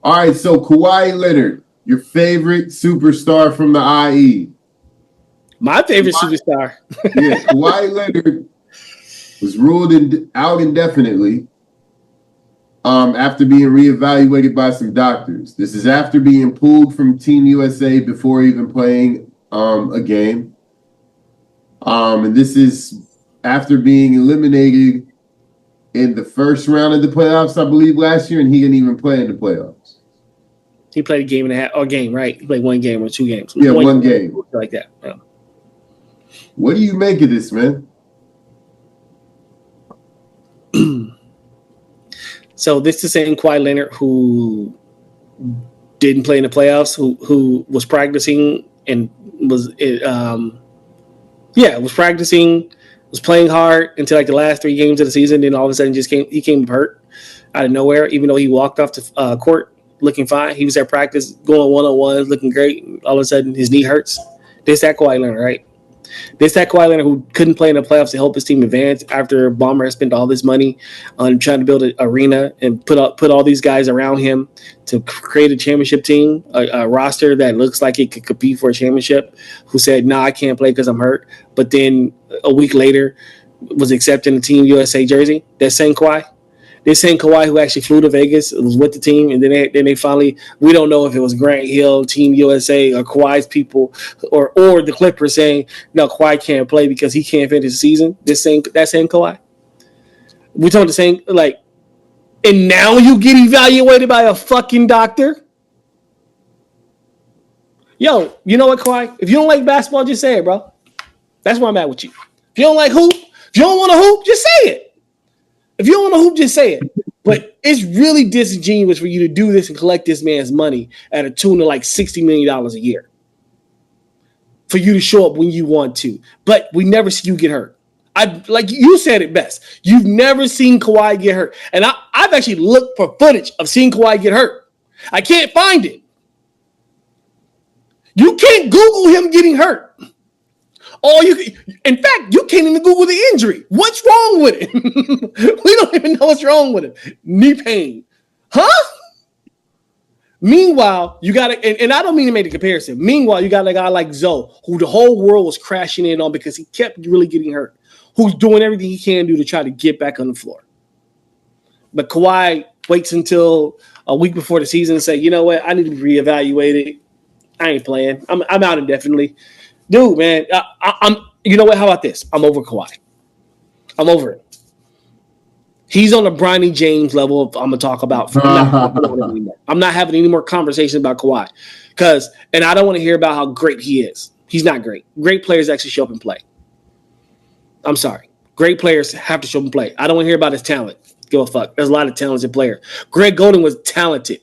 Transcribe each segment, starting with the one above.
All right, so Kawhi Leonard, your favorite superstar from the IE. My favorite superstar. Yeah, Kawhi Leonard was ruled out indefinitely after being reevaluated by some doctors. This is after being pulled from Team USA before even playing a game. And this is after being eliminated in the first round of the playoffs, I believe, last year, and he didn't even play in the playoffs. He played a game and a half, or game, right? He played one game or two games. Yeah, one game. Like that. Yeah. What do you make of this, man? So this is the same Kawhi Leonard who didn't play in the playoffs, who was practicing and was practicing, was playing hard until like the last 3 games of the season. Then all of a sudden he came hurt out of nowhere, even though he walked off the court looking fine. He was at practice going one-on-ones, looking great. All of a sudden his knee hurts. This that Kawhi Leonard, right? This that Kawhi Leonard who couldn't play in the playoffs to help his team advance after Ballmer has spent all this money on trying to build an arena and put all these guys around him to create a championship team, a roster that looks like it could compete for a championship, who said, "No, I can't play because I'm hurt." But then a week later was accepting the Team USA jersey. That same Kawhi. This same Kawhi who actually flew to Vegas, was with the team, and then they finally, we don't know if it was Grant Hill, Team USA, or Kawhi's people, or the Clippers saying, no, Kawhi can't play because he can't finish the season. That same Kawhi. We're talking the same, like, and now you get evaluated by a fucking doctor? Yo, you know what, Kawhi? If you don't like basketball, just say it, bro. That's where I'm at with you. If you don't like hoop, if you don't want to hoop, just say it. If you don't want to hoop, just say it. But it's really disingenuous for you to do this and collect this man's money at a tune of like $60 million a year for you to show up when you want to. But we never see you get hurt. Like you said it best. You've never seen Kawhi get hurt. And I've actually looked for footage of seeing Kawhi get hurt. I can't find it. You can't Google him getting hurt. In fact, you can't even Google the injury. What's wrong with it? We don't even know what's wrong with it. Knee pain. Huh? Meanwhile, you got to, and I don't mean to make a comparison. Meanwhile, you got a guy like Zoe, who the whole world was crashing in on because he kept really getting hurt, who's doing everything he can do to try to get back on the floor. But Kawhi waits until a week before the season and say, you know what, I need to be reevaluated. I ain't playing. I'm out indefinitely. Dude, man, I'm. You know what? How about this? I'm over Kawhi. I'm over it. He's on the Bronny James level. I'm gonna talk about. I'm not having any more conversations about Kawhi, and I don't want to hear about how great he is. He's not great. Great players actually show up and play. I'm sorry. Great players have to show up and play. I don't want to hear about his talent. Give a fuck. There's a lot of talented players. Greg Golden was talented.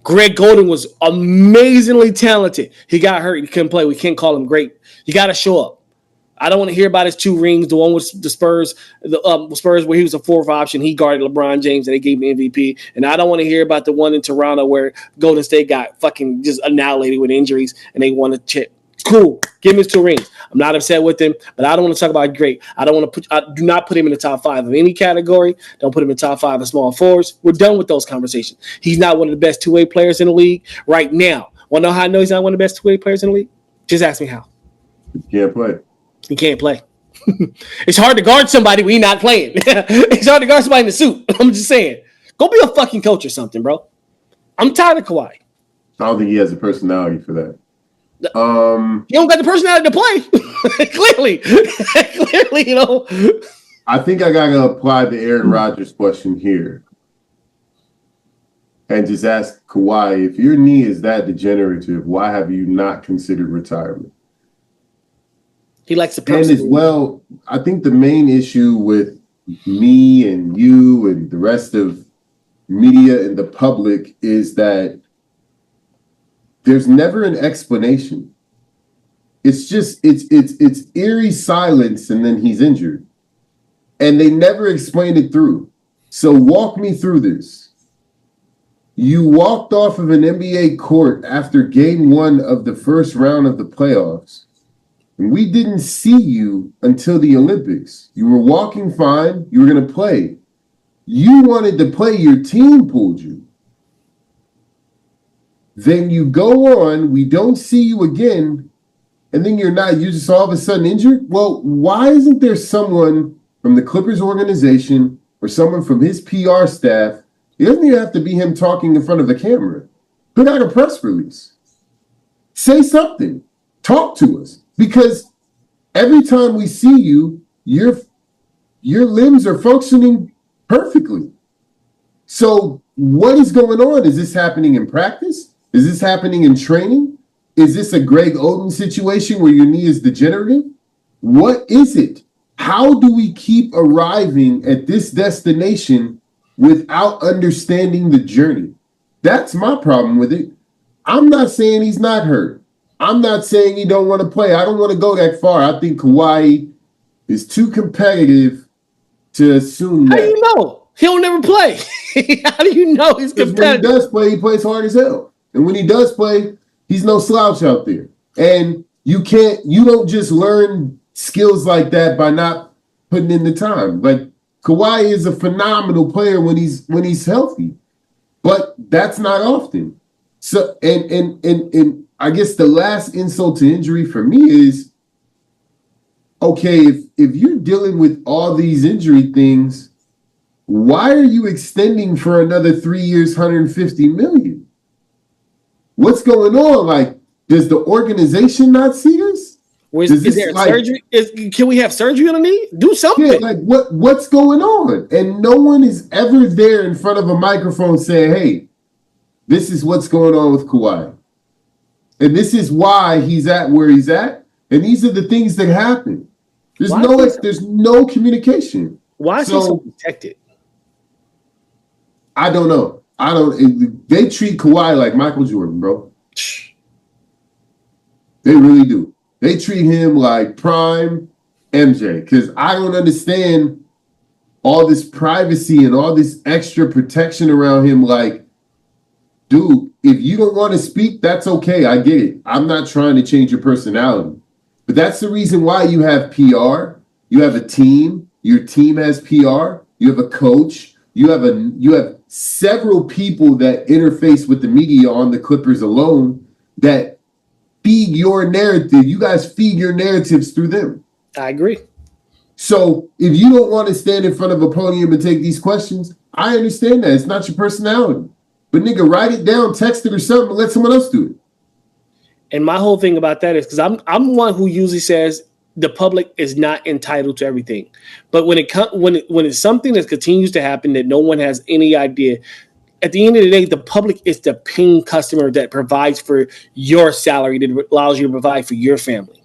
Greg Golden was amazingly talented. He got hurt. He couldn't play. We can't call him great. You got to show up. I don't want to hear about his 2 rings. The one with the Spurs, Spurs where he was a 4th option. He guarded LeBron James and they gave him MVP. And I don't want to hear about the one in Toronto where Golden State got fucking just annihilated with injuries and they won a chip. Cool. Give him his 2 rings. I'm not upset with him, but I don't want to talk about great. I do not put him in the top 5 of any category. Don't put him in the top 5 of small forwards. We're done with those conversations. He's not one of the best 2-way players in the league right now. Want to know how I know he's not one of the best 2-way players in the league? Just ask me how. He can't play. He can't play. It's hard to guard somebody when he's not playing. It's hard to guard somebody in the suit. I'm just saying. Go be a fucking coach or something, bro. I'm tired of Kawhi. I don't think he has a personality for that. You don't got the personality to play. Clearly, you know. I think I gotta apply the Aaron Rodgers question here. And just ask Kawhi, if your knee is that degenerative, why have you not considered retirement? He likes to And as well, I think the main issue with me and you and the rest of media and the public is that there's never an explanation. It's just it's eerie silence, and then he's injured, and they never explained it through. So walk me through this. You walked off of an NBA court after game 1 of the first round of the playoffs, and we didn't see you until the Olympics. You were walking fine. You were going to play. You wanted to play. Your team pulled you. Then you go on, we don't see you again, and then you're just all of a sudden injured? Well, why isn't there someone from the Clippers organization or someone from his PR staff? It doesn't even have to be him talking in front of the camera. Put out a press release. Say something. Talk to us. Because every time we see you, your limbs are functioning perfectly. So what is going on? Is this happening in practice? Is this happening in training? Is this a Greg Oden situation where your knee is degenerative? What is it? How do we keep arriving at this destination without understanding the journey? That's my problem with it. I'm not saying he's not hurt. I'm not saying he don't want to play. I don't want to go that far. I think Kawhi is too competitive to assume that. How do you know? He'll never play. How do you know he's competitive? When he does play, he plays hard as hell. And when he does play, he's no slouch out there. And you don't just learn skills like that by not putting in the time. Like Kawhi is a phenomenal player when he's healthy, but that's not often. So and I guess the last insult to injury for me is, okay, if you're dealing with all these injury things, why are you extending for another 3 years, $150 million? What's going on? Like, does the organization not see this? Is there surgery? Can we have surgery on the knee? Do something. Yeah, like what's going on? And no one is ever there in front of a microphone saying, hey, this is what's going on with Kawhi. And this is why he's at where he's at. And these are the things that happen. There's no communication. Why is he so protected? I don't know. They treat Kawhi like Michael Jordan, bro. They really do. They treat him like prime MJ, because I don't understand all this privacy and all this extra protection around him. Like, dude, if you don't want to speak, that's okay. I get it. I'm not trying to change your personality. But that's the reason why you have PR. You have a team. Your team has PR. You have a coach. You have several people that interface with the media on the Clippers alone that feed your narrative. You guys feed your narratives through them. I agree. So if you don't want to stand in front of a podium and take these questions, I understand that. It's not your personality. But nigga, write it down, text it or something, and let someone else do it. And my whole thing about that is because I'm one who usually says the public is not entitled to everything. But when it's something that continues to happen that no one has any idea, at the end of the day, the public is the paying customer that provides for your salary, that allows you to provide for your family.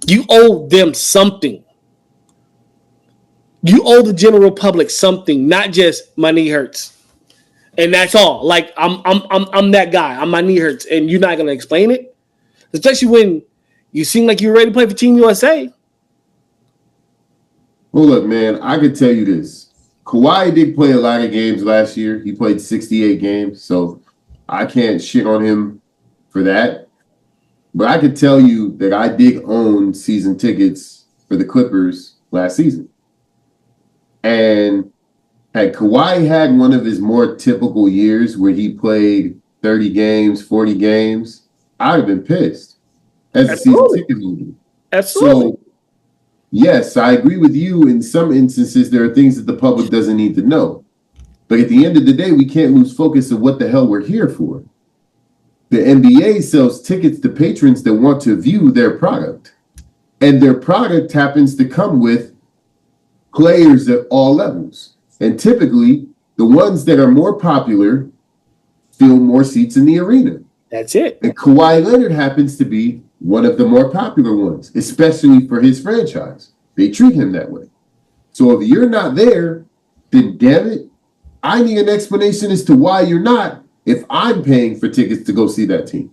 You owe them something. You owe the general public something, not just my knee hurts. And that's all. Like I'm that guy. My knee hurts, and you're not gonna explain it, especially when you seem like you're ready to play for Team USA. Well, look, man, I could tell you this. Kawhi did play a lot of games last year. He played 68 games, so I can't shit on him for that. But I could tell you that I did own season tickets for the Clippers last season. And had Kawhi had one of his more typical years where he played 30 games, 40 games, I'd have been pissed as a season ticket holder. Absolutely. So, yes, I agree with you. In some instances, there are things that the public doesn't need to know. But at the end of the day, we can't lose focus of what the hell we're here for. The NBA sells tickets to patrons that want to view their product. And their product happens to come with players at all levels. And typically, the ones that are more popular fill more seats in the arena. That's it. And Kawhi Leonard happens to be one of the more popular ones, especially for his franchise. They treat him that way. So if you're not there, then damn it, I need an explanation as to why you're not if I'm paying for tickets to go see that team.